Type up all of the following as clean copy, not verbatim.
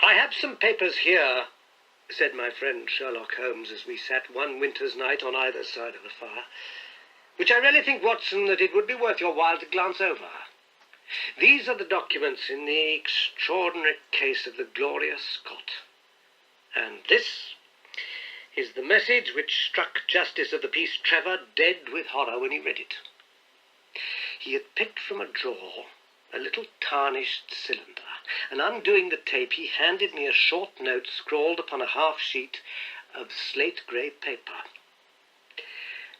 "I have some papers here," said my friend Sherlock Holmes as we sat one winter's night on either side of the fire, "which I really think, Watson, that it would be worth your while to glance over. These are the documents in the extraordinary case of the Gloria Scott. And this is the message which struck Justice of the Peace Trevor dead with horror when he read it. He had picked from a drawer a little tarnished cylinder, and undoing the tape, he handed me a short note scrawled upon a half sheet of slate-grey paper.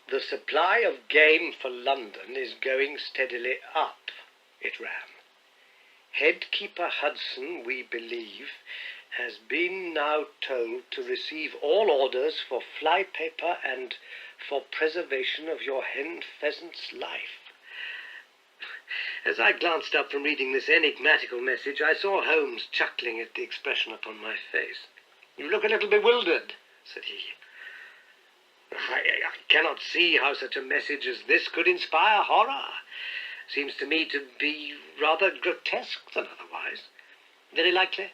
"The supply of game for London is going steadily up," it ran. "Headkeeper Hudson, we believe, has been now told to receive all orders for fly-paper and for preservation of your hen pheasant's life." As I glanced up from reading this enigmatical message, I saw Holmes chuckling at the expression upon my face. "You look a little bewildered," said he. I cannot see how such a message as this could inspire horror. Seems to me to be rather grotesque than otherwise. Very likely.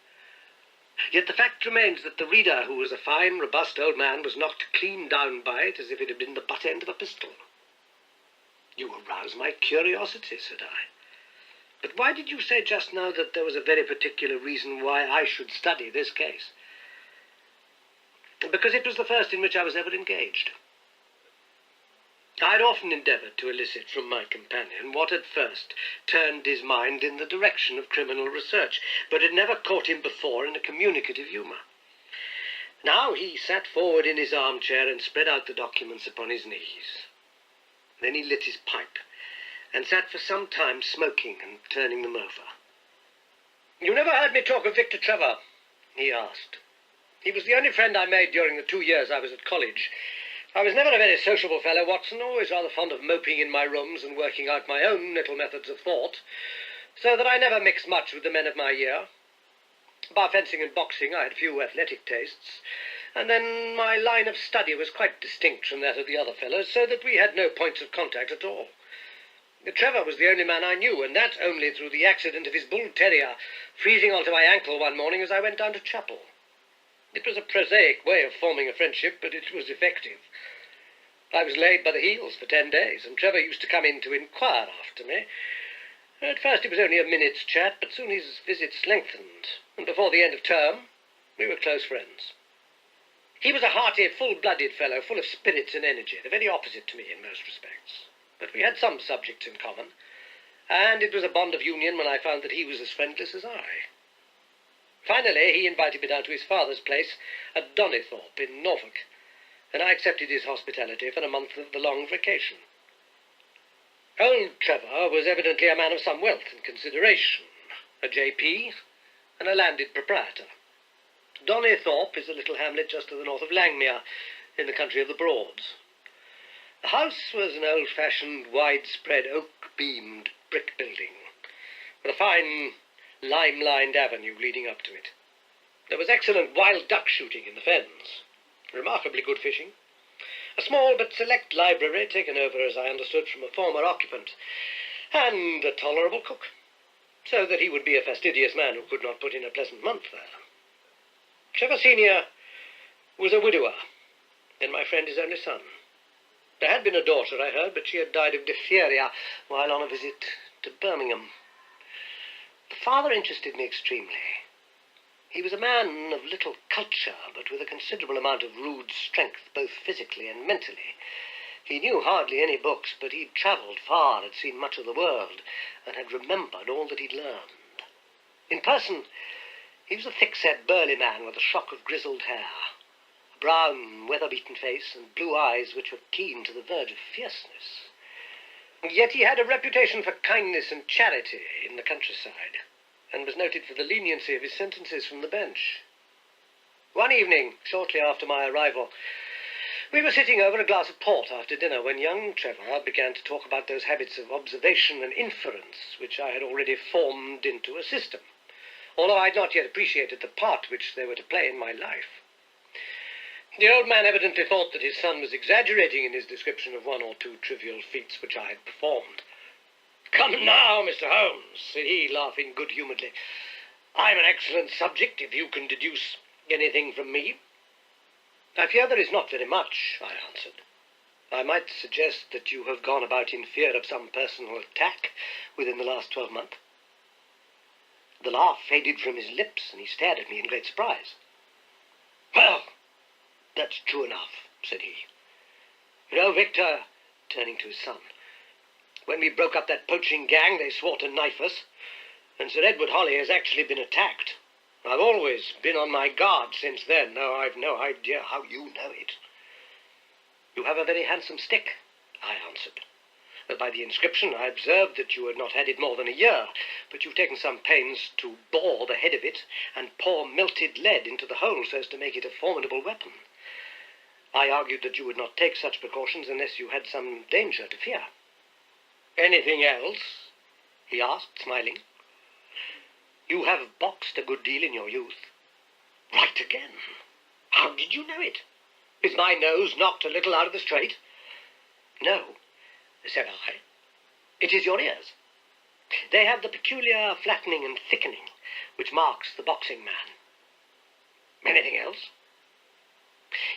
Yet the fact remains that the reader, who was a fine, robust old man, was knocked clean down by it as if it had been the butt end of a pistol. "You arouse my curiosity," said I. "But why did you say just now that there was a very particular reason why I should study this case?" "Because it was the first in which I was ever engaged. I had often endeavoured to elicit from my companion what at first turned his mind in the direction of criminal research, but had never caught him before in a communicative humour. Now he sat forward in his armchair and spread out the documents upon his knees. Then he lit his pipe and sat for some time smoking and turning them over. "You never heard me talk of Victor Trevor?" he asked. "He was the only friend I made during the 2 years I was at college. I was never a very sociable fellow, Watson, always rather fond of moping in my rooms and working out my own little methods of thought, so that I never mixed much with the men of my year. Bar fencing and boxing, I had few athletic tastes, and then my line of study was quite distinct from that of the other fellows, so that we had no points of contact at all. Trevor was the only man I knew, and that only through the accident of his bull terrier freezing onto my ankle one morning as I went down to chapel. It was a prosaic way of forming a friendship, but it was effective. I was laid by the heels for 10 days, and Trevor used to come in to inquire after me. At first it was only a minute's chat, but soon his visits lengthened, and before the end of term we were close friends. He was a hearty, full-blooded fellow, full of spirits and energy, the very opposite to me in most respects. But we had some subjects in common, and it was a bond of union when I found that he was as friendless as I. Finally, he invited me down to his father's place at Donnithorpe in Norfolk, and I accepted his hospitality for a month of the long vacation. Old Trevor was evidently a man of some wealth and consideration, a J.P. and a landed proprietor. Donnithorpe is a little hamlet just to the north of Langmere, in the country of the Broads. The house was an old-fashioned, widespread, oak-beamed brick building, with a fine lime-lined avenue leading up to it. There was excellent wild duck shooting in the fens, remarkably good fishing, a small but select library taken over, as I understood, from a former occupant, and a tolerable cook, so that he would be a fastidious man who could not put in a pleasant month there. Trevor Senior was a widower, and my friend his only son. There had been a daughter, I heard, but she had died of diphtheria while on a visit to Birmingham. The father interested me extremely. He was a man of little culture, but with a considerable amount of rude strength, both physically and mentally. He knew hardly any books, but he'd travelled far, had seen much of the world, and had remembered all that he'd learned. In person, he was a thick-set, burly man with a shock of grizzled hair, a brown, weather-beaten face, and blue eyes which were keen to the verge of fierceness. Yet he had a reputation for kindness and charity in the countryside, and was noted for the leniency of his sentences from the bench. One evening, shortly after my arrival, we were sitting over a glass of port after dinner when young Trevor began to talk about those habits of observation and inference which I had already formed into a system, although I had not yet appreciated the part which they were to play in my life. The old man evidently thought that his son was exaggerating in his description of one or two trivial feats which I had performed. "Come now, Mr. Holmes," said he, laughing good-humouredly. I'm an excellent subject if you can deduce anything from me. I fear there is not very much, I answered. I might suggest that you have gone about in fear of some personal attack within the last 12 months. The laugh faded from his lips, and he stared at me in great surprise. Well, that's true enough, said he. You know, Victor, turning to his son, when we broke up that poaching gang, they swore to knife us, and Sir Edward Holly has actually been attacked. I've always been on my guard since then, though I've no idea how you know it. You have a very handsome stick, I answered. By the inscription I observed that you had not had it more than a year, but you've taken some pains to bore the head of it and pour melted lead into the hole so as to make it a formidable weapon. I argued that you would not take such precautions unless you had some danger to fear. Anything else? He asked, smiling. You have boxed a good deal in your youth. Right again. How did you know it? Is my nose knocked a little out of the straight? No, said I. It is your ears. They have the peculiar flattening and thickening which marks the boxing man. Anything else?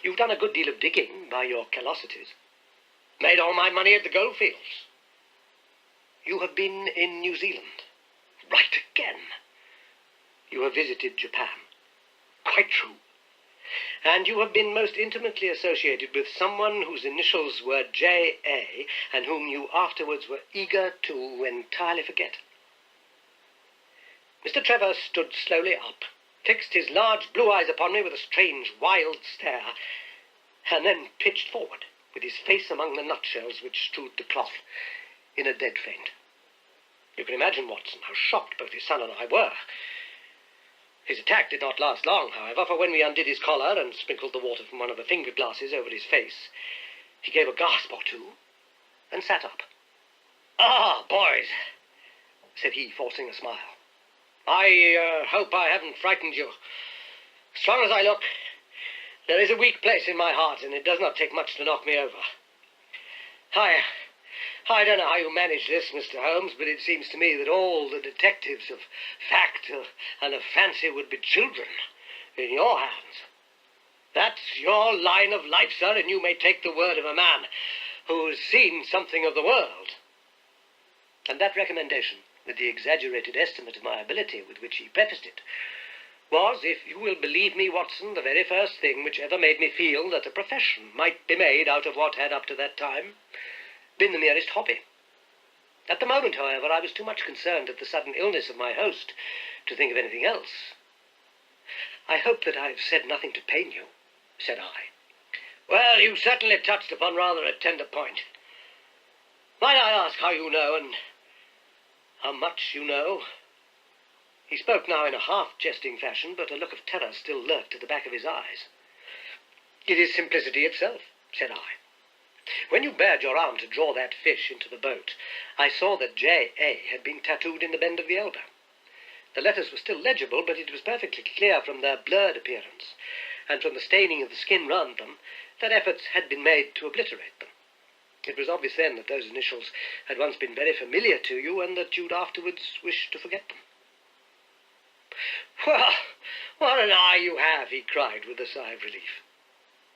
You've done a good deal of digging by your callosities. Made all my money at the goldfields. You have been in New Zealand. Right again. You have visited Japan. Quite true. And you have been most intimately associated with someone whose initials were J.A. and whom you afterwards were eager to entirely forget. Mr. Trevor stood slowly up, fixed his large blue eyes upon me with a strange, wild stare, and then pitched forward, with his face among the nutshells which strewed the cloth, in a dead faint. You can imagine, Watson, how shocked both his son and I were. His attack did not last long, however, for when we undid his collar and sprinkled the water from one of the finger glasses over his face, he gave a gasp or two and sat up. Ah, boys, said he, forcing a smile. I hope I haven't frightened you. Strong as I look, there is a weak place in my heart, and it does not take much to knock me over. I don't know how you manage this, Mr. Holmes, but it seems to me that all the detectives of fact and of fancy would be children in your hands. That's your line of life, sir, and you may take the word of a man who has seen something of the world. And that recommendation, with the exaggerated estimate of my ability with which he prefaced it, was, if you will believe me, Watson, the very first thing which ever made me feel that a profession might be made out of what had up to that time been the merest hobby. At the moment, however, I was too much concerned at the sudden illness of my host to think of anything else. I hope that I've said nothing to pain you, said I. Well, you certainly touched upon rather a tender point. Might I ask how you know, and how much you know? He spoke now in a half-jesting fashion, but a look of terror still lurked at the back of his eyes. It is simplicity itself, said I. When you bared your arm to draw that fish into the boat, I saw that J.A. had been tattooed in the bend of the elbow. The letters were still legible, but it was perfectly clear from their blurred appearance, and from the staining of the skin round them, that efforts had been made to obliterate them. It was obvious then that those initials had once been very familiar to you, and that you'd afterwards wish to forget them. Well, what an eye you have, he cried with a sigh of relief.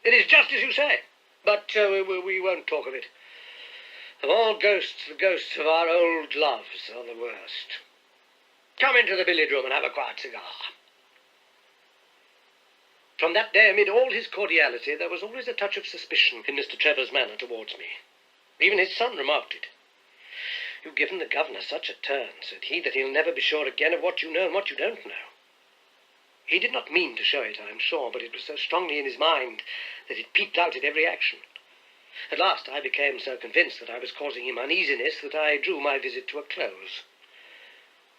It is just as you say. But we won't talk of it. Of all ghosts, the ghosts of our old loves are the worst. Come into the billiard room and have a quiet cigar. From that day, amid all his cordiality, there was always a touch of suspicion in Mr. Trevor's manner towards me. Even his son remarked it. You've given the governor such a turn, said he, that he'll never be sure again of what you know and what you don't know. He did not mean to show it, I am sure, but it was so strongly in his mind that it peeped out at every action. At last I became so convinced that I was causing him uneasiness that I drew my visit to a close.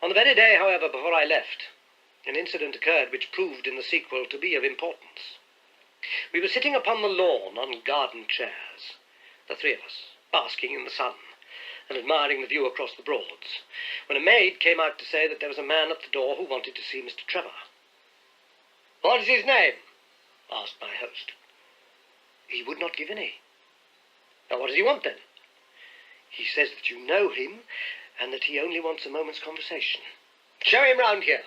On the very day, however, before I left, an incident occurred which proved in the sequel to be of importance. We were sitting upon the lawn on garden chairs, the three of us, basking in the sun and admiring the view across the Broads, when a maid came out to say that there was a man at the door who wanted to see Mr. Trevor. What is his name? Asked my host. He would not give any. Now, what does he want, then? He says that you know him, and that he only wants a moment's conversation. Show him round here.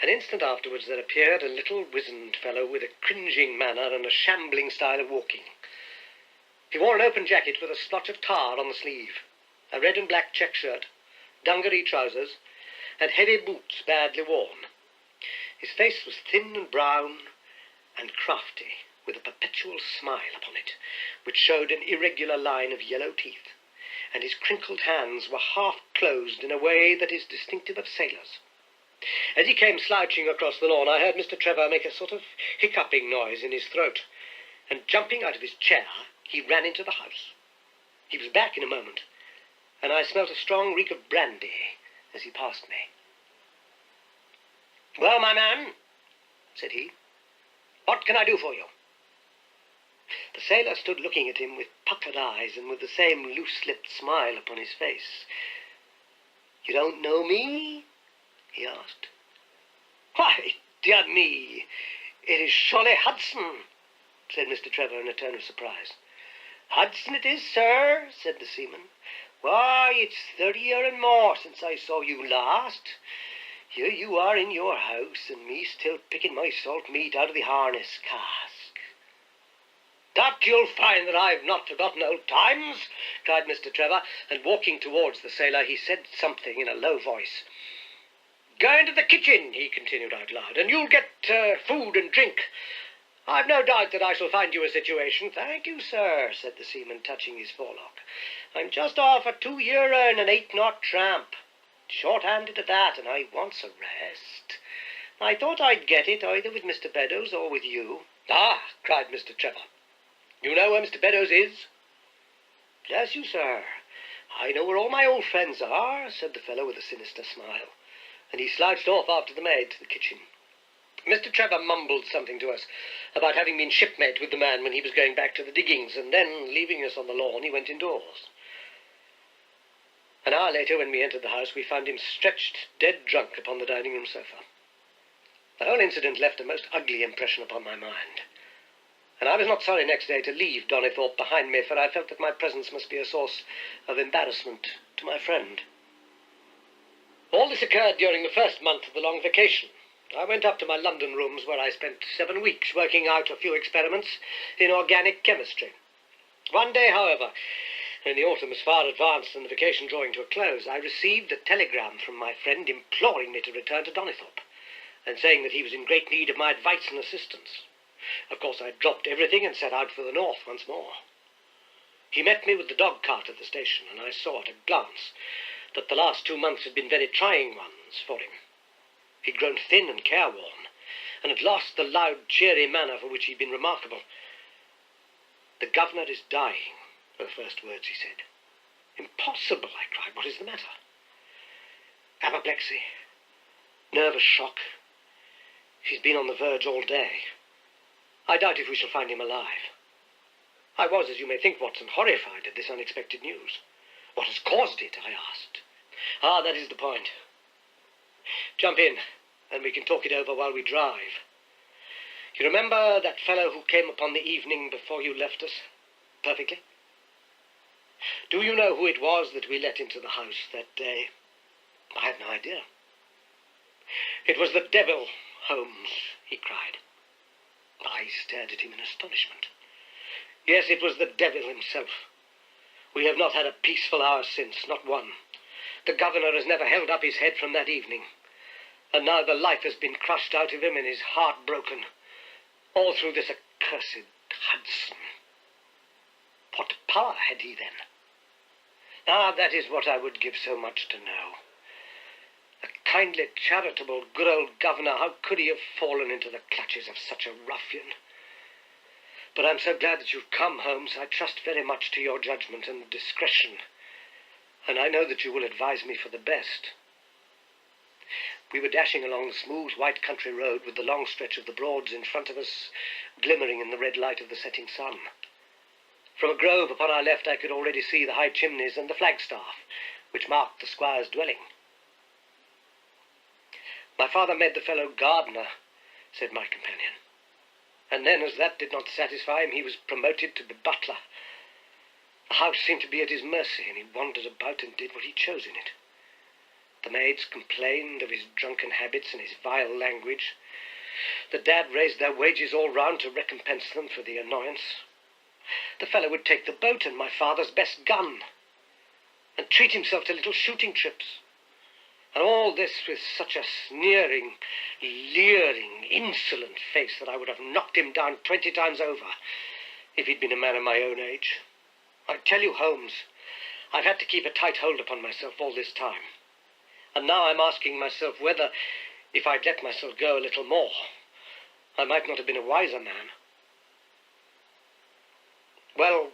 An instant afterwards there appeared a little wizened fellow with a cringing manner and a shambling style of walking. He wore an open jacket with a splotch of tar on the sleeve, a red and black check shirt, dungaree trousers, and heavy boots badly worn. His face was thin and brown and crafty, with a perpetual smile upon it, which showed an irregular line of yellow teeth, and his crinkled hands were half closed in a way that is distinctive of sailors. As he came slouching across the lawn, I heard Mr. Trevor make a sort of hiccuping noise in his throat, and jumping out of his chair, he ran into the house. He was back in a moment, and I smelt a strong reek of brandy as he passed me. "Well, my man," said he, "what can I do for you?" The sailor stood looking at him with puckered eyes and with the same loose-lipped smile upon his face. "You don't know me?" he asked. "Why, dear me, it is surely Hudson," said Mr. Trevor in a tone of surprise. "Hudson it is, sir," said the seaman. "Why, it's 30 year and more since I saw you last. Here you are in your house, and me still picking my salt meat out of the harness cask." "That you'll find that I've not forgotten old times," cried Mr. Trevor, and walking towards the sailor, he said something in a low voice. "Go into the kitchen," he continued out loud, "and you'll get food and drink. I've no doubt that I shall find you a situation." "Thank you, sir," said the seaman, touching his forelock. "I'm just off a 2-year and an 8-knot tramp. Short-handed at that, and I wants a rest. I thought I'd get it either with Mr. Beddoes or with you." "Ah," cried Mr. Trevor. "You know where Mr. Beddoes is?" "Bless you, sir, I know where all my old friends are," said the fellow with a sinister smile, and he slouched off after the maid to the kitchen. Mr. Trevor mumbled something to us about having been shipmate with the man when he was going back to the diggings, and then, leaving us on the lawn, he went indoors. An hour later, when we entered the house, we found him stretched dead drunk upon the dining-room sofa. The whole incident left a most ugly impression upon my mind, and I was not sorry next day to leave Donnithorpe behind me, for I felt that my presence must be a source of embarrassment to my friend. All this occurred during the first month of the long vacation. I went up to my London rooms, where I spent 7 weeks working out a few experiments in organic chemistry. One day, however, when the autumn was far advanced and the vacation drawing to a close, I received a telegram from my friend imploring me to return to Donnithorpe, and saying that he was in great need of my advice and assistance. Of course, I dropped everything and set out for the north once more. He met me with the dog-cart at the station, and I saw at a glance that the last 2 months had been very trying ones for him. He'd grown thin and careworn, and had lost the loud, cheery manner for which he'd been remarkable. "The governor is dying," were the first words he said. "Impossible," I cried. "What is the matter?" "Apoplexy. Nervous shock. He's been on the verge all day. I doubt if we shall find him alive." I was, as you may think, Watson, horrified at this unexpected news. "What has caused it?" I asked. "Ah, that is the point. Jump in, and we can talk it over while we drive. You remember that fellow who came upon the evening before you left us? Perfectly. Do you know who it was that we let into the house that day?" "I have no idea." "It was the devil, Holmes," he cried. I stared at him in astonishment. "Yes, it was the devil himself. We have not had a peaceful hour since, not one. The governor has never held up his head from that evening, and now the life has been crushed out of him and his heart broken, all through this accursed Hudson. What power had he then? Ah, that is what I would give so much to know. A kindly, charitable, good old governor, how could he have fallen into the clutches of such a ruffian? But I'm so glad that you've come, Holmes. I trust very much to your judgment and discretion, and I know that you will advise me for the best." We were dashing along the smooth, white country road with the long stretch of the Broads in front of us, glimmering in the red light of the setting sun. From a grove upon our left I could already see the high chimneys and the flagstaff, which marked the squire's dwelling. "My father made the fellow gardener," said my companion, "and then, as that did not satisfy him, he was promoted to be butler. The house seemed to be at his mercy, and he wandered about and did what he chose in it. The maids complained of his drunken habits and his vile language. The dad raised their wages all round to recompense them for the annoyance. The fellow would take the boat and my father's best gun, and treat himself to little shooting trips. And all this with such a sneering, leering, insolent face that I would have knocked him down 20 times over if he'd been a man of my own age. I tell you, Holmes, I've had to keep a tight hold upon myself all this time. And now I'm asking myself whether, if I'd let myself go a little more, I might not have been a wiser man. Well,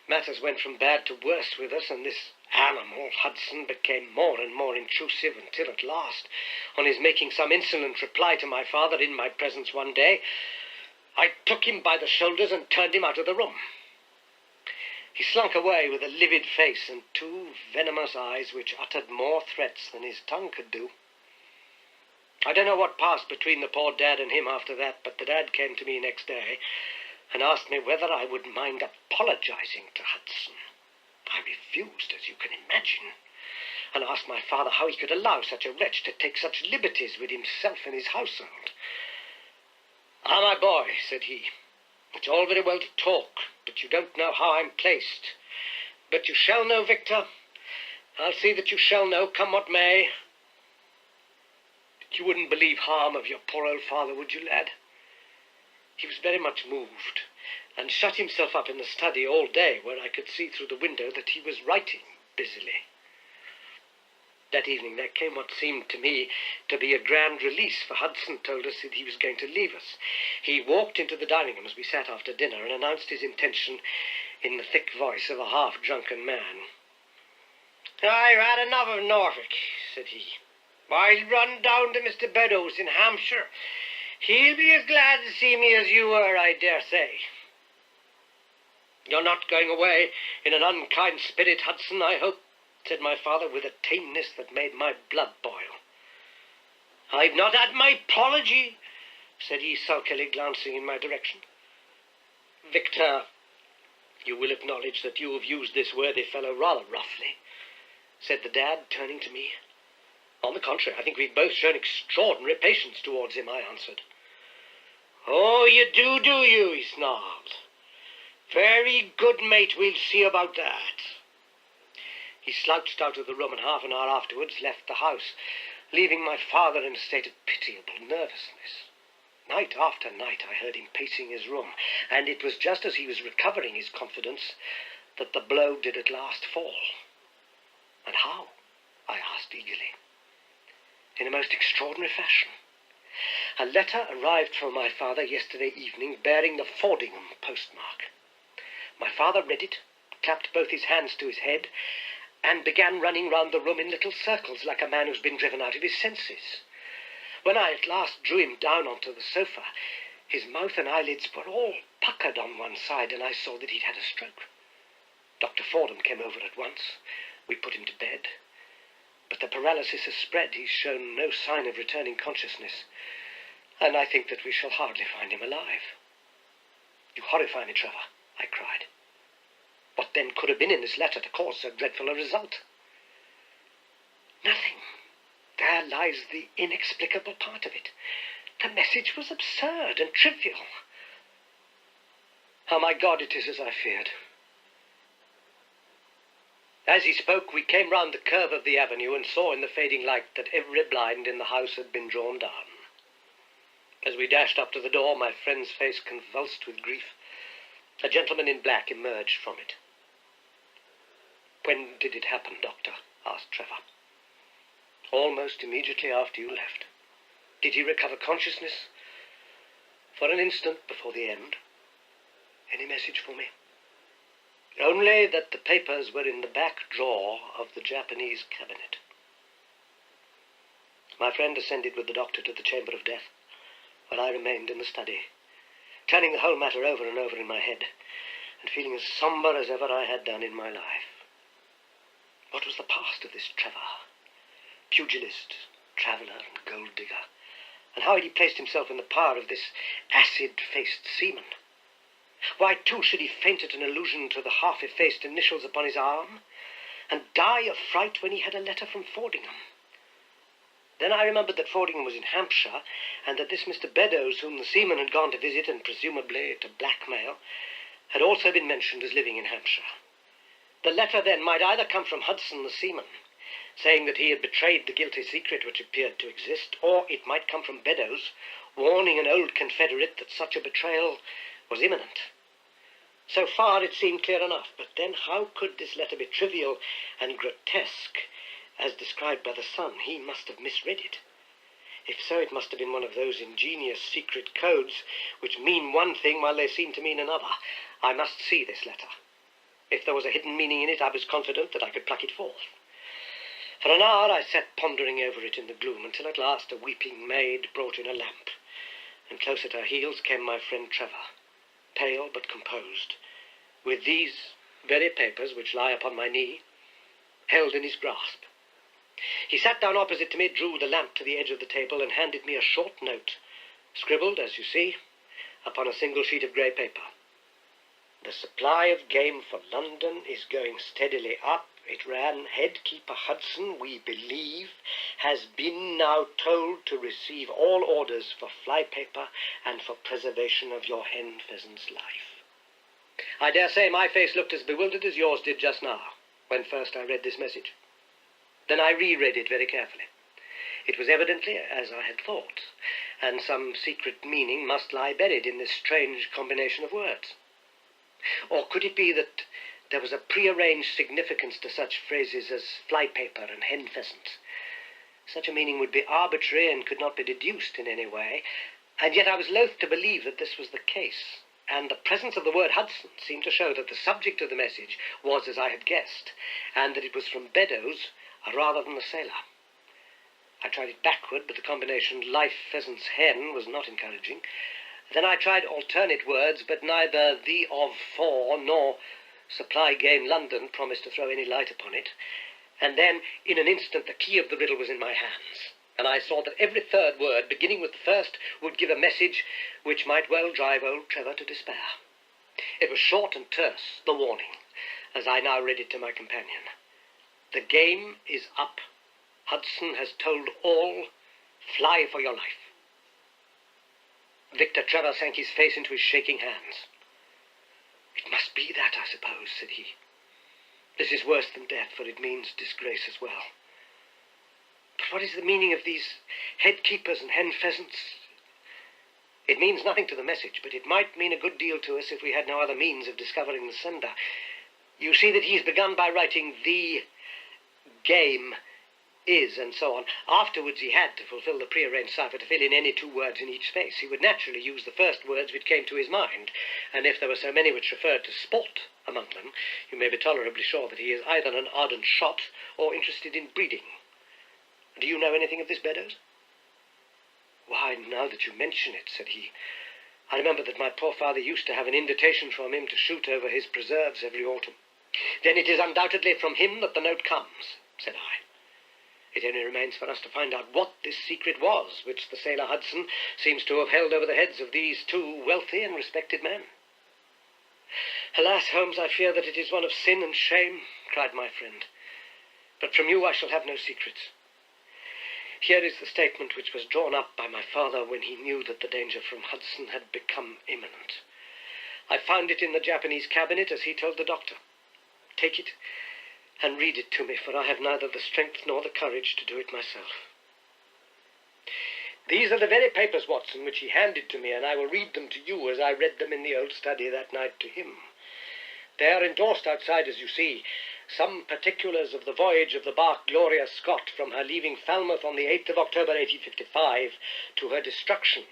matters went from bad to worse with us, and this animal, Hudson, became more and more intrusive until at last, on his making some insolent reply to my father in my presence one day, I took him by the shoulders and turned him out of the room. He slunk away with a livid face and 2 venomous eyes which uttered more threats than his tongue could do. I don't know what passed between the poor dad and him after that, but the dad came to me next day and asked me whether I would mind apologizing to Hudson. I refused, as you can imagine, and asked my father how he could allow such a wretch to take such liberties with himself and his household. "Ah, my boy," said he, "it's all very well to talk, but you don't know how I'm placed. But you shall know, Victor. I'll see that you shall know, come what may. But you wouldn't believe harm of your poor old father, would you, lad? He was very much moved, and shut himself up in the study all day, where I could see through the window that he was writing busily. That evening there came what seemed to me to be a grand release, for Hudson told us that he was going to leave us. He walked into the dining room as we sat after dinner and announced his intention in the thick voice of a half-drunken man. "I've had enough of Norfolk," said he. "I'll run down to Mr. Beddoes in Hampshire. He'll be as glad to see me as you were, I dare say." "You're not going away in an unkind spirit, Hudson, I hope," said my father with a tameness that made my blood boil. "I've not had my apology," said he sulkily, glancing in my direction. "Victor, you will acknowledge that you have used this worthy fellow rather roughly," said the dad, turning to me. "On the contrary, I think we've both shown extraordinary patience towards him," I answered. "Oh, you do you?" he snarled. "Very good, mate, we'll see about that." He slouched out of the room and half an hour afterwards left the house, leaving my father in a state of pitiable nervousness. Night after night I heard him pacing his room, and it was just as he was recovering his confidence that the blow did at last fall. "And how?" I asked eagerly. "In a most extraordinary fashion. A letter arrived from my father yesterday evening bearing the Fordingham postmark. My father read it, clapped both his hands to his head, and began running round the room in little circles like a man who's been driven out of his senses. When I at last drew him down onto the sofa, his mouth and eyelids were all puckered on one side, and I saw that he'd had a stroke. Dr. Fordham came over at once. We put him to bed. But the paralysis has spread. He's shown no sign of returning consciousness, and I think that we shall hardly find him alive." "You horrify me, Trevor," I cried. "What then could have been in this letter to cause so dreadful a result?" "Nothing. There lies the inexplicable part of it. The message was absurd and trivial." "Oh, my God, it is as I feared." As he spoke, we came round the curve of the avenue and saw in the fading light that every blind in the house had been drawn down. As we dashed up to the door, my friend's face convulsed with grief. A gentleman in black emerged from it. "When did it happen, Doctor?" asked Trevor. "Almost immediately after you left." "Did he recover consciousness?" "For an instant before the end." "Any message for me?" "Only that the papers were in the back drawer of the Japanese cabinet." My friend ascended with the doctor to the chamber of death, where I remained in the study, turning the whole matter over and over in my head, and feeling as sombre as ever I had done in my life. What was the past of this Trevor? Pugilist, traveller, and gold-digger, and how had he placed himself in the power of this acid-faced seaman? Why, too, should he faint at an allusion to the half-effaced initials upon his arm, and die of fright when he had a letter from Fordingham? Then I remembered that Fordingham was in Hampshire, and that this Mr. Beddoes, whom the seaman had gone to visit and presumably to blackmail, had also been mentioned as living in Hampshire. The letter, then, might either come from Hudson the seaman, saying that he had betrayed the guilty secret which appeared to exist, or it might come from Beddoes, warning an old confederate that such a betrayal was imminent. So far it seemed clear enough, but then how could this letter be trivial and grotesque as described by the Sun? He must have misread it. If so, it must have been one of those ingenious secret codes which mean one thing while they seem to mean another. I must see this letter. If there was a hidden meaning in it, I was confident that I could pluck it forth. For an hour I sat pondering over it in the gloom, until at last a weeping maid brought in a lamp, and close at her heels came my friend Trevor, pale but composed, with these very papers which lie upon my knee, held in his grasp. He sat down opposite to me, drew the lamp to the edge of the table, and handed me a short note, scribbled, as you see, upon a single sheet of grey paper. The supply of game for London is going steadily up. It ran, Headkeeper Hudson, we believe, has been now told to receive all orders for flypaper and for preservation of your hen pheasant's life. I dare say my face looked as bewildered as yours did just now, when first I read this message. Then I reread it very carefully. It was evidently as I had thought, and some secret meaning must lie buried in this strange combination of words. Or could it be that there was a prearranged significance to such phrases as flypaper and hen pheasant? Such a meaning would be arbitrary and could not be deduced in any way, and yet I was loath to believe that this was the case, and the presence of the word Hudson seemed to show that the subject of the message was as I had guessed, and that it was from Beddoes rather than the sailor. I tried it backward, but the combination life pheasant's hen was not encouraging. Then I tried alternate words, but neither the of for nor supply game London promised to throw any light upon it. And then, in an instant, the key of the riddle was in my hands, and I saw that every third word, beginning with the first, would give a message which might well drive old Trevor to despair. It was short and terse, the warning, as I now read it to my companion. The game is up. Hudson has told all. Fly for your life. Victor Trevor sank his face into his shaking hands. It must be that, I suppose, said he. This is worse than death, for it means disgrace as well. But what is the meaning of these headkeepers and hen pheasants? It means nothing to the message, but it might mean a good deal to us if we had no other means of discovering the sender. You see that he's begun by writing the game is, and so on. Afterwards he had to fulfill the prearranged cipher to fill in any two words in each space. He would naturally use the first words which came to his mind, and if there were so many which referred to sport among them, you may be tolerably sure that he is either an ardent shot or interested in breeding. Do you know anything of this, Beddoes? Why, now that you mention it, said he, I remember that my poor father used to have an invitation from him to shoot over his preserves every autumn. Then it is undoubtedly from him that the note comes, said I. It only remains for us to find out what this secret was, which the sailor Hudson seems to have held over the heads of these two wealthy and respected men. Alas, Holmes, I fear that it is one of sin and shame, cried my friend. But from you I shall have no secrets. Here is the statement which was drawn up by my father when he knew that the danger from Hudson had become imminent. I found it in the Japanese cabinet as he told the doctor. Take it and read it to me, for I have neither the strength nor the courage to do it myself. These are the very papers, Watson, which he handed to me, and I will read them to you as I read them in the old study that night to him. They are endorsed outside, as you see. Some particulars of the voyage of the bark Gloria Scott from her leaving Falmouth on the 8th of October 1855 to her destruction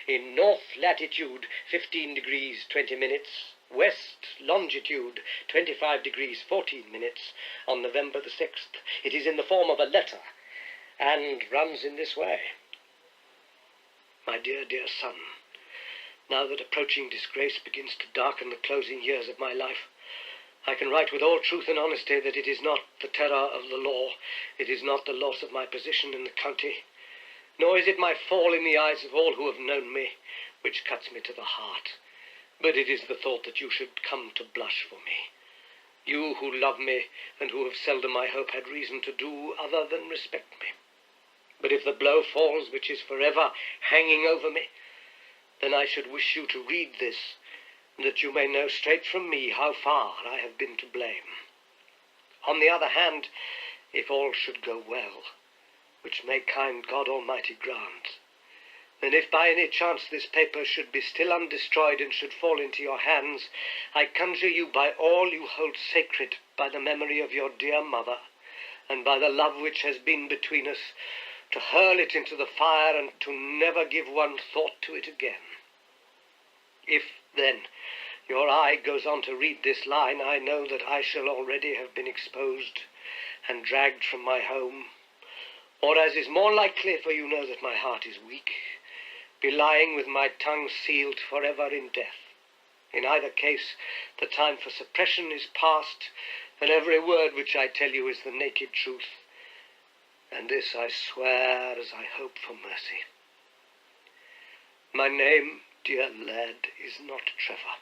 in north latitude 15 degrees 20 minutes, west longitude 25 degrees 14 minutes on November the 6th. It is in the form of a letter and runs in this way. My dear, dear son, now that approaching disgrace begins to darken the closing years of my life, I can write with all truth and honesty that it is not the terror of the law, it is not the loss of my position in the county, nor is it my fall in the eyes of all who have known me, which cuts me to the heart, but it is the thought that you should come to blush for me. You who love me, and who have seldom, I hope, had reason to do other than respect me. But if the blow falls which is forever hanging over me, then I should wish you to read this, that you may know straight from me how far I have been to blame. On the other hand, if all should go well, which may kind God Almighty grant, then if by any chance this paper should be still undestroyed and should fall into your hands, I conjure you by all you hold sacred, by the memory of your dear mother, and by the love which has been between us, to hurl it into the fire and to never give one thought to it again. If, then, your eye goes on to read this line, I know that I shall already have been exposed and dragged from my home, or, as is more likely, for you know that my heart is weak, be lying with my tongue sealed forever in death. In either case, the time for suppression is past, and every word which I tell you is the naked truth, and this I swear as I hope for mercy. My name, dear lad, is not Trevor.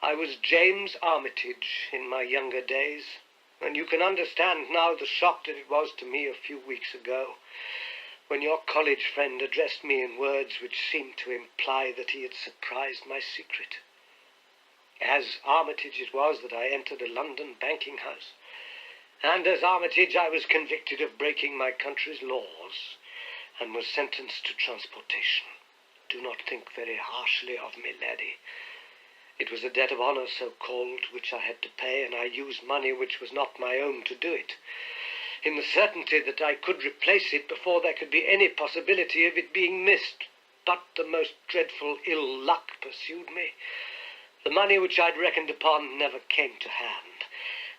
I was James Armitage in my younger days, and you can understand now the shock that it was to me a few weeks ago, when your college friend addressed me in words which seemed to imply that he had surprised my secret. As Armitage it was that I entered a London banking house, and as Armitage I was convicted of breaking my country's laws, and was sentenced to transportation. Do not think very harshly of me, laddie. It was a debt of honour so called, which I had to pay, and I used money which was not my own to do it, in the certainty that I could replace it before there could be any possibility of it being missed. But the most dreadful ill luck pursued me. The money which I'd reckoned upon never came to hand,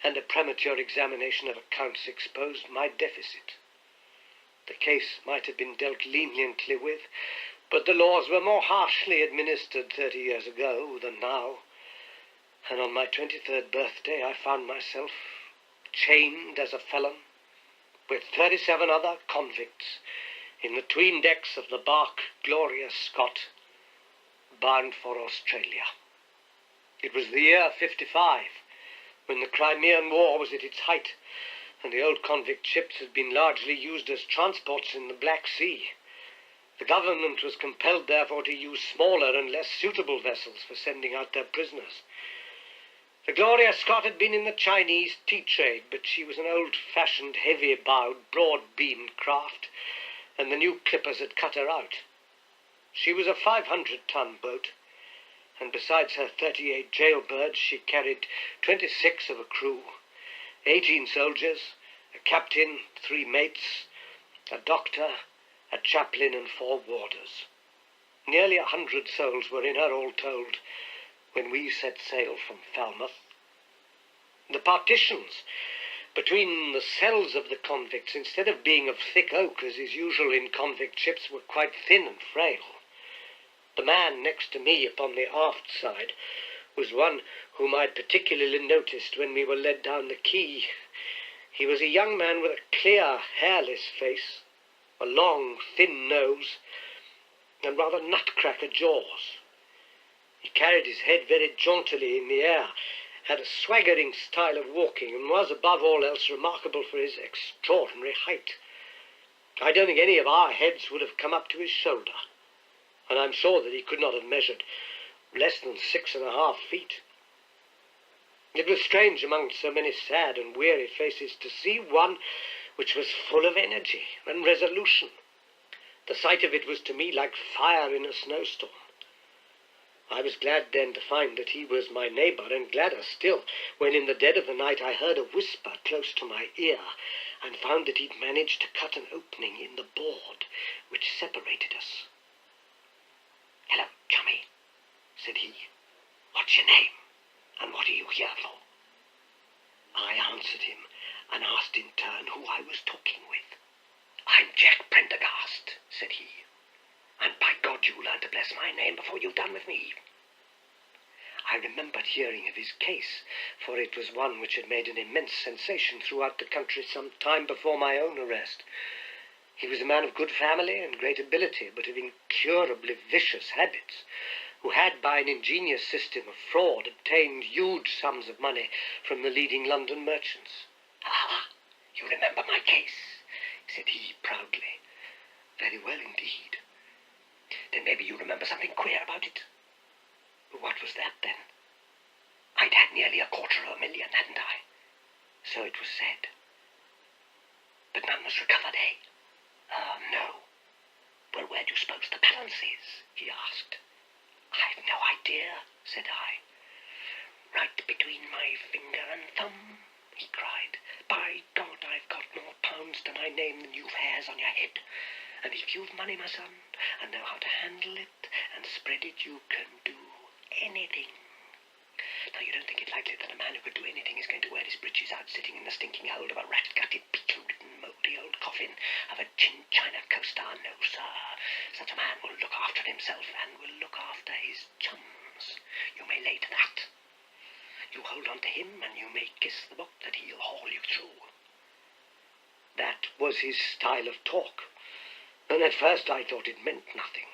and a premature examination of accounts exposed my deficit. The case might have been dealt leniently with, but the laws were more harshly administered 30 years ago than now, and on my 23rd birthday I found myself chained as a felon with 37 other convicts in the 'tween decks of the barque Gloria Scott, bound for Australia. It was the year 55, when the Crimean War was at its height, and the old convict ships had been largely used as transports in the Black Sea. The government was compelled, therefore, to use smaller and less suitable vessels for sending out their prisoners. The Gloria Scott had been in the Chinese tea trade, but she was an old-fashioned, heavy-bowed, broad-beamed craft, and the new clippers had cut her out. She was a 500-ton boat, and besides her 38 jailbirds, she carried 26 of a crew, 18 soldiers, a captain, 3 mates, a doctor, a chaplain, and 4 warders. Nearly 100 souls were in her, all told, when we set sail from Falmouth. The partitions between the cells of the convicts, instead of being of thick oak, as is usual in convict ships, were quite thin and frail. The man next to me upon the aft side was one whom I'd particularly noticed when we were led down the quay. He was a young man with a clear, hairless face, a long, thin nose, and rather nutcracker jaws. He carried his head very jauntily in the air, had a swaggering style of walking, and was, above all else, remarkable for his extraordinary height. I don't think any of our heads would have come up to his shoulder, and I'm sure that he could not have measured less than 6.5 feet. It was strange among so many sad and weary faces to see one which was full of energy and resolution. The sight of it was to me like fire in a snowstorm. I was glad then to find that he was my neighbour, and gladder still when in the dead of the night I heard a whisper close to my ear, and found that he'd managed to cut an opening in the board which separated us. "Hello, chummy," said he. "What's your name, and what are you here for?" I answered him, and asked in turn who I was talking with. "I'm Jack Prendergast," said he, "and by God you learn to bless my name before you've done with me." I remembered hearing of his case, for it was one which had made an immense sensation throughout the country some time before my own arrest. He was a man of good family and great ability, but of incurably vicious habits, who had, by an ingenious system of fraud, obtained huge sums of money from the leading London merchants. "Ah, you remember my case. said he proudly. Very well indeed. Then maybe you remember something queer about it? What was that, then? I'd had nearly $250,000, hadn't I? So it was said. But none was recovered, eh? No. Well, where do you suppose the balance is? He asked. I've no idea, said I. Right between my finger and thumb, he cried. By God, I've got more pounds to my name than you've hairs on your head. And if you've money, my son, and know how to handle it and spread it, you can do anything. Now, you don't think it likely that a man who could do anything is going to wear his breeches out sitting in the stinking hold of a rat-gutted, beetle-ridden, mouldy old coffin of a chin-china co-star? No, sir. Such a man will look after himself and will look after his chums. You may lay to that. You hold on to him and you may kiss the book that he'll haul you through. That was his style of talk, and at first I thought it meant nothing.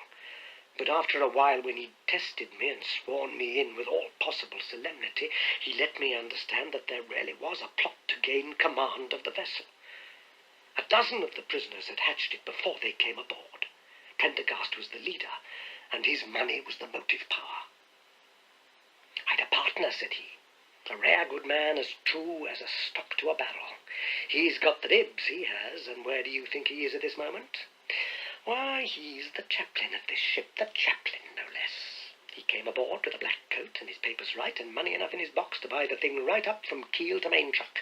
But after a while, when he'd tested me and sworn me in with all possible solemnity, he let me understand that there really was a plot to gain command of the vessel. A dozen of the prisoners had hatched it before they came aboard. Prendergast was the leader, and his money was the motive power. I'd a partner, said he. A rare good man, as true as a stock to a barrel. He's got the dibs, he has, and where do you think he is at this moment? Why, he's the chaplain of this ship, the chaplain, no less. He came aboard with a black coat and his papers right and money enough in his box to buy the thing right up from keel to main truck.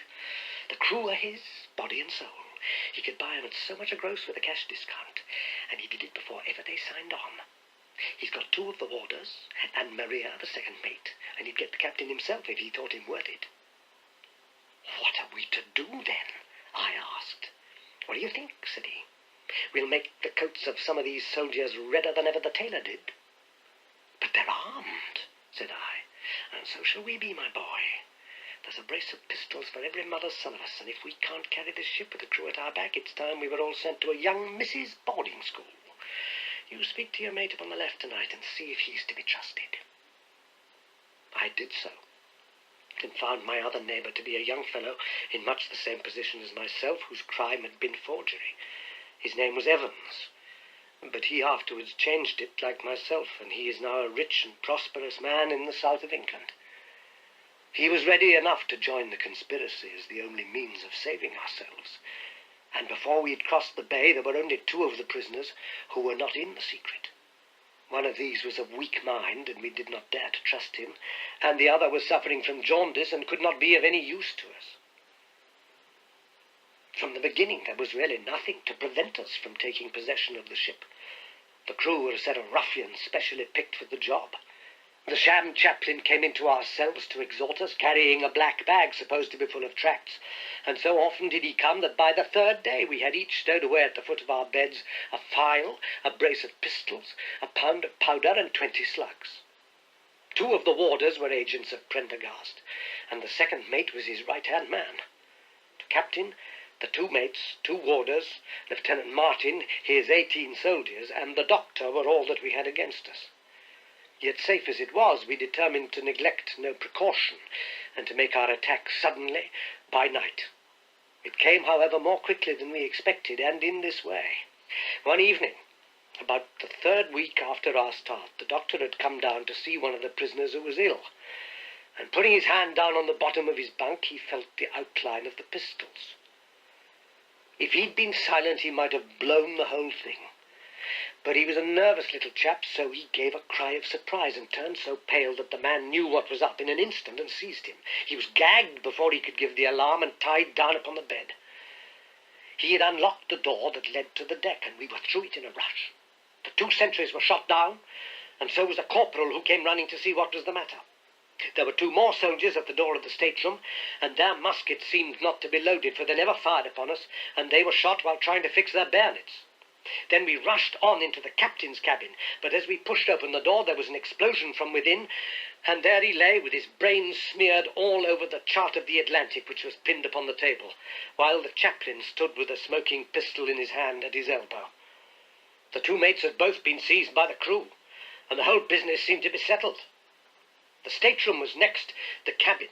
The crew are his, body and soul. He could buy 'em at so much a gross with a cash discount, and he did it before ever they signed on. He's got 2 of the warders, and Maria, the second mate, and he'd get the captain himself if he thought him worth it. What are we to do, then? I asked. What do you think? Said he. We'll make the coats of some of these soldiers redder than ever the tailor did. But they're armed, said I, and so shall we be, my boy. There's a brace of pistols for every mother's son of us, and if we can't carry this ship with the crew at our back, it's time we were all sent to a young Mrs. boarding school. You speak to your mate upon the left tonight and see if he's to be trusted. I did so, and found my other neighbour to be a young fellow in much the same position as myself, whose crime had been forgery. His name was Evans, but he afterwards changed it like myself, and he is now a rich and prosperous man in the south of England. He was ready enough to join the conspiracy as the only means of saving ourselves, and before we had crossed the bay there were only 2 of the prisoners who were not in the secret. One of these was of weak mind, and we did not dare to trust him, and the other was suffering from jaundice and could not be of any use to us. From the beginning there was really nothing to prevent us from taking possession of the ship. The crew were a set of ruffians specially picked for the job. The sham chaplain came into our cells to exhort us, carrying a black bag supposed to be full of tracts, and so often did he come that by the 3rd day we had each stowed away at the foot of our beds a file, a brace of pistols, a pound of powder, and 20 slugs. 2 of the warders were agents of Prendergast, and the second mate was his right-hand man. The captain, the 2 mates, 2 warders, Lieutenant Martin, his 18 soldiers, and the doctor were all that we had against us. Yet safe as it was, we determined to neglect no precaution, and to make our attack suddenly, by night. It came, however, more quickly than we expected, and in this way. One evening, about the 3rd week after our start, the doctor had come down to see one of the prisoners who was ill, and putting his hand down on the bottom of his bunk, he felt the outline of the pistols. If he'd been silent, he might have blown the whole thing. But he was a nervous little chap, so he gave a cry of surprise and turned so pale that the man knew what was up in an instant and seized him. He was gagged before he could give the alarm and tied down upon the bed. He had unlocked the door that led to the deck, and we were through it in a rush. The 2 sentries were shot down, and so was a corporal who came running to see what was the matter. There were 2 more soldiers at the door of the stateroom, and their muskets seemed not to be loaded, for they never fired upon us, and they were shot while trying to fix their bayonets. Then we rushed on into the captain's cabin, but as we pushed open the door there was an explosion from within, and there he lay with his brains smeared all over the chart of the Atlantic, which was pinned upon the table, while the chaplain stood with a smoking pistol in his hand at his elbow. The 2 mates had both been seized by the crew, and the whole business seemed to be settled. The stateroom was next the cabin,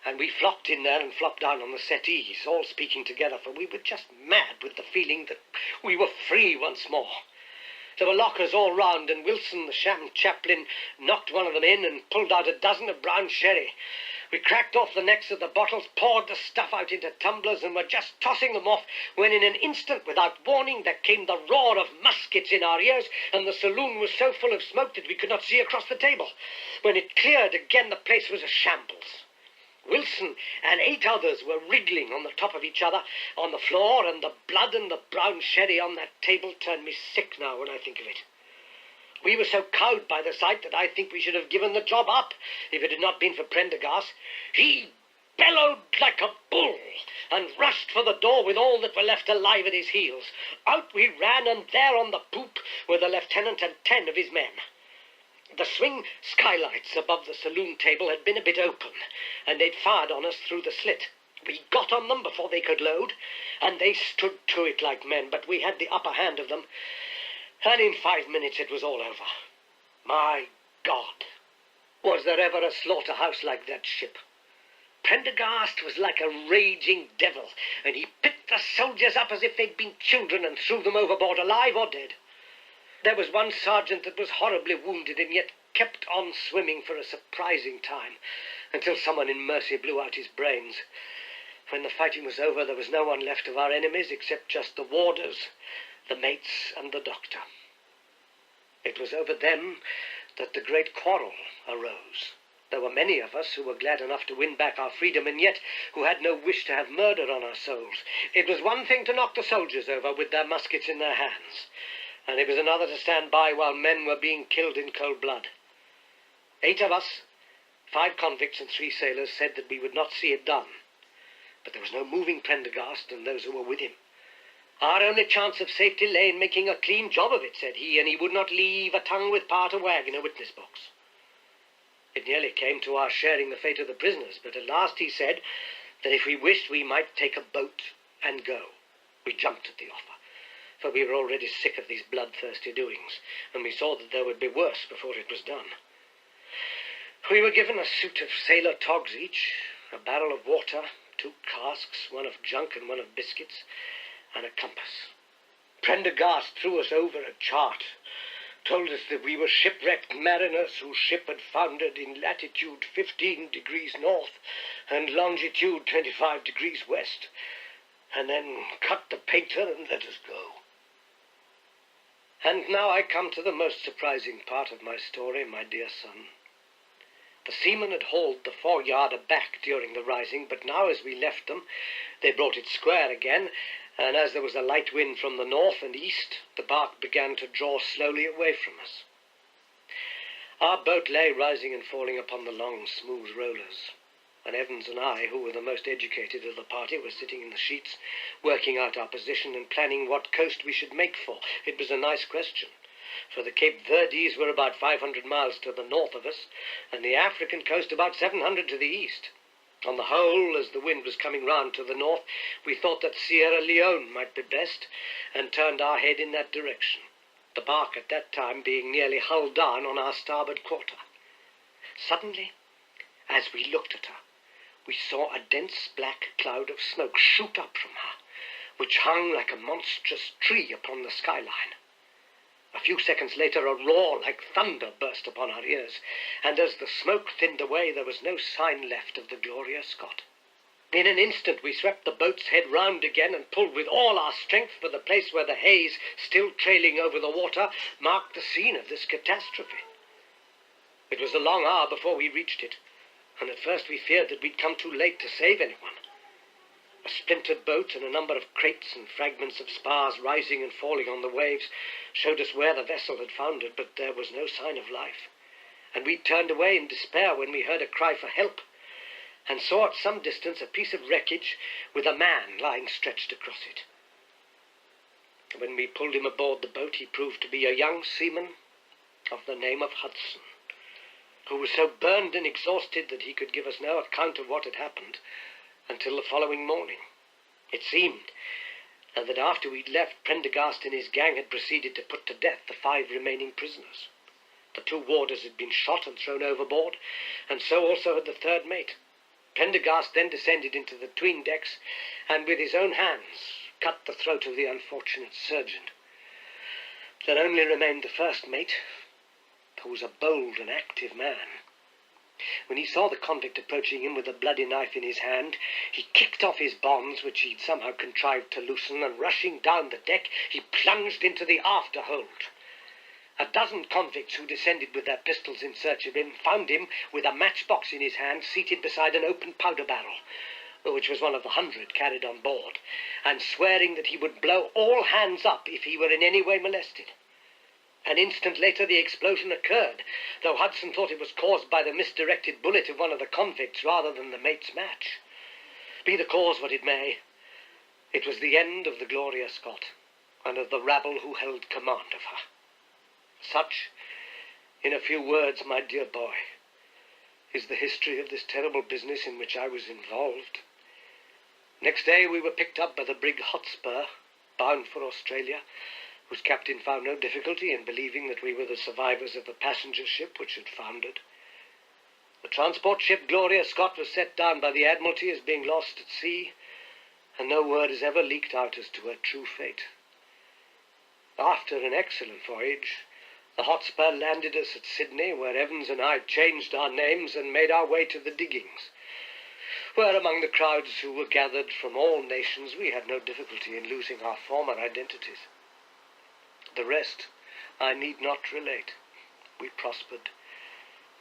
and we flocked in there and flopped down on the settees, all speaking together, for we were just mad with the feeling that we were free once more. There were lockers all round, and Wilson, the sham chaplain, knocked one of them in and pulled out a dozen of brown sherry. We cracked off the necks of the bottles, poured the stuff out into tumblers, and were just tossing them off when in an instant, without warning, there came the roar of muskets in our ears, and the saloon was so full of smoke that we could not see across the table. When it cleared again, the place was a shambles. Wilson and 8 others were wriggling on the top of each other on the floor, and the blood and the brown sherry on that table turned me sick now when I think of it. We were so cowed by the sight that I think we should have given the job up if it had not been for Prendergast. He bellowed like a bull and rushed for the door with all that were left alive at his heels. Out we ran, and there on the poop were the lieutenant and 10 of his men. The swing skylights above the saloon table had been a bit open, and they'd fired on us through the slit. We got on them before they could load, and they stood to it like men, but we had the upper hand of them, and in 5 minutes it was all over. My God, was there ever a slaughterhouse like that ship? Prendergast was like a raging devil, and he picked the soldiers up as if they'd been children and threw them overboard alive or dead. There was one sergeant that was horribly wounded and yet kept on swimming for a surprising time, until someone in mercy blew out his brains. When the fighting was over, there was no one left of our enemies except just the warders, the mates, and the doctor. It was over them that the great quarrel arose. There were many of us who were glad enough to win back our freedom, and yet who had no wish to have murder on our souls. It was one thing to knock the soldiers over with their muskets in their hands, and it was another to stand by while men were being killed in cold blood. 8 of us, 5 convicts and 3 sailors, said that we would not see it done. But there was no moving Prendergast and those who were with him. Our only chance of safety lay in making a clean job of it, said he, and he would not leave a tongue with power to wag in a witness box. It nearly came to our sharing the fate of the prisoners, but at last he said that if we wished we might take a boat and go. We jumped at the offer, for we were already sick of these bloodthirsty doings, and we saw that there would be worse before it was done. We were given a suit of sailor togs each, a barrel of water, 2 casks, one of junk and one of biscuits, and a compass. Prendergast threw us over a chart, told us that we were shipwrecked mariners whose ship had foundered in latitude 15 degrees north and longitude 25 degrees west, and then cut the painter and let us go. And now I come to the most surprising part of my story, my dear son. The seamen had hauled the foreyard aback during the rising, but now as we left them, they brought it square again, and as there was a light wind from the north and east, the bark began to draw slowly away from us. Our boat lay rising and falling upon the long, smooth rollers, and Evans and I, who were the most educated of the party, were sitting in the sheets, working out our position and planning what coast we should make for. It was a nice question, for the Cape Verdes were about 500 miles to the north of us, and the African coast about 700 to the east. On the whole, as the wind was coming round to the north, we thought that Sierra Leone might be best, and turned our head in that direction, the bark at that time being nearly hull down on our starboard quarter. Suddenly, as we looked at her, we saw a dense black cloud of smoke shoot up from her, which hung like a monstrous tree upon the skyline. A few seconds later, a roar like thunder burst upon our ears, and as the smoke thinned away, there was no sign left of the Gloria Scott. In an instant, we swept the boat's head round again and pulled with all our strength for the place where the haze, still trailing over the water, marked the scene of this catastrophe. It was a long hour before we reached it, and at first we feared that we'd come too late to save anyone. A splintered boat and a number of crates and fragments of spars rising and falling on the waves showed us where the vessel had foundered, but there was no sign of life, and we turned away in despair when we heard a cry for help, and saw at some distance a piece of wreckage with a man lying stretched across it. When we pulled him aboard the boat, he proved to be a young seaman of the name of Hudson, who was so burned and exhausted that he could give us no account of what had happened until the following morning. It seemed that after we'd left, Prendergast and his gang had proceeded to put to death the 5 remaining prisoners. The 2 warders had been shot and thrown overboard, and so also had the 3rd mate. Pendergast then descended into the 'tween decks and with his own hands cut the throat of the unfortunate surgeon. There only remained the first mate, who was a bold and active man. When he saw the convict approaching him with a bloody knife in his hand, he kicked off his bonds, which he'd somehow contrived to loosen, and rushing down the deck, he plunged into the after hold. A dozen convicts who descended with their pistols in search of him found him with a matchbox in his hand, seated beside an open powder barrel, which was one of the 100 carried on board, and swearing that he would blow all hands up if he were in any way molested. An instant later the explosion occurred, though Hudson thought it was caused by the misdirected bullet of one of the convicts rather than the mate's match. Be the cause what it may, it was the end of the Gloria Scott, and of the rabble who held command of her. Such, in a few words, my dear boy, is the history of this terrible business in which I was involved. Next day we were picked up by the brig Hotspur, bound for Australia, whose captain found no difficulty in believing that we were the survivors of the passenger ship which had foundered. The transport ship Gloria Scott was set down by the Admiralty as being lost at sea, and no word has ever leaked out as to her true fate. After an excellent voyage, the Hotspur landed us at Sydney, where Evans and I changed our names and made our way to the diggings, where among the crowds who were gathered from all nations we had no difficulty in losing our former identities. The rest I need not relate. We prospered,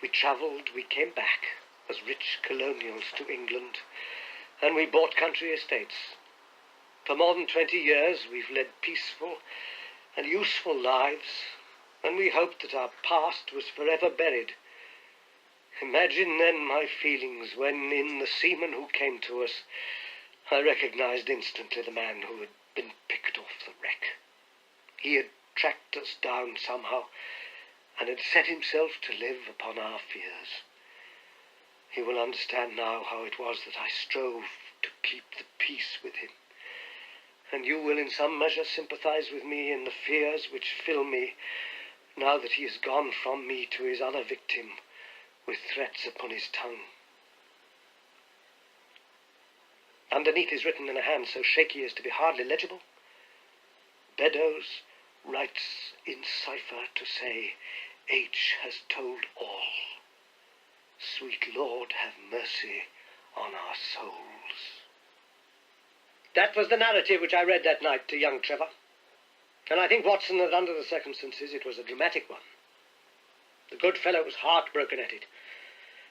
we travelled, we came back as rich colonials to England, and we bought country estates. For more than 20 years we've led peaceful and useful lives, and we hoped that our past was forever buried. Imagine then my feelings when, in the seaman who came to us, I recognized instantly the man who had been picked off the wreck. He had tracked us down somehow, and had set himself to live upon our fears. He will understand now how it was that I strove to keep the peace with him, and you will in some measure sympathize with me in the fears which fill me now that he has gone from me to his other victim with threats upon his tongue. Underneath is written in a hand so shaky as to be hardly legible, Beddoes writes in cipher to say, H has told all. Sweet Lord, have mercy on our souls. That was the narrative which I read that night to young Trevor, and I think, Watson, that under the circumstances it was a dramatic one. The good fellow was heartbroken at it,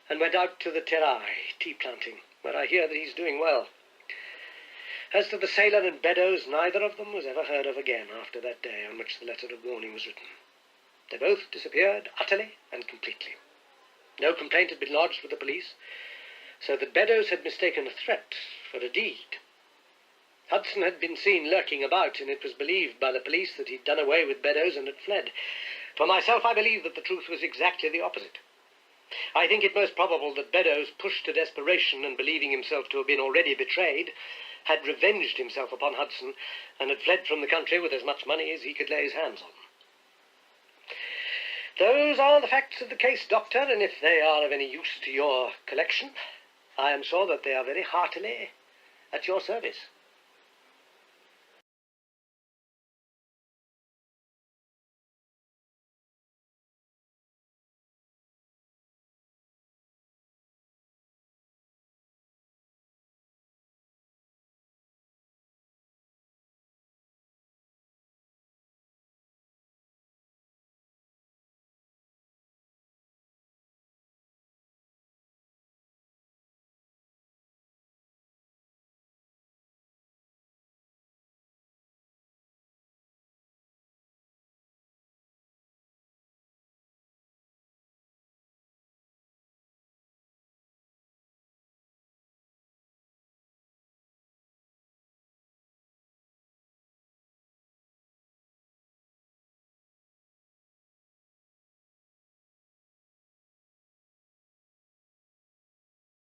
and went out to the Terai tea planting, where I hear that he's doing well. As to the sailor and Beddoes, neither of them was ever heard of again after that day on which the letter of warning was written. They both disappeared utterly and completely. No complaint had been lodged with the police, so that Beddoes had mistaken a threat for a deed. Hudson had been seen lurking about, and it was believed by the police that he'd done away with Beddoes and had fled. For myself, I believe that the truth was exactly the opposite. I think it most probable that Beddoes, pushed to desperation and believing himself to have been already betrayed, had revenged himself upon Hudson and had fled from the country with as much money as he could lay his hands on. Those are the facts of the case, Doctor, and if they are of any use to your collection, I am sure that they are very heartily at your service.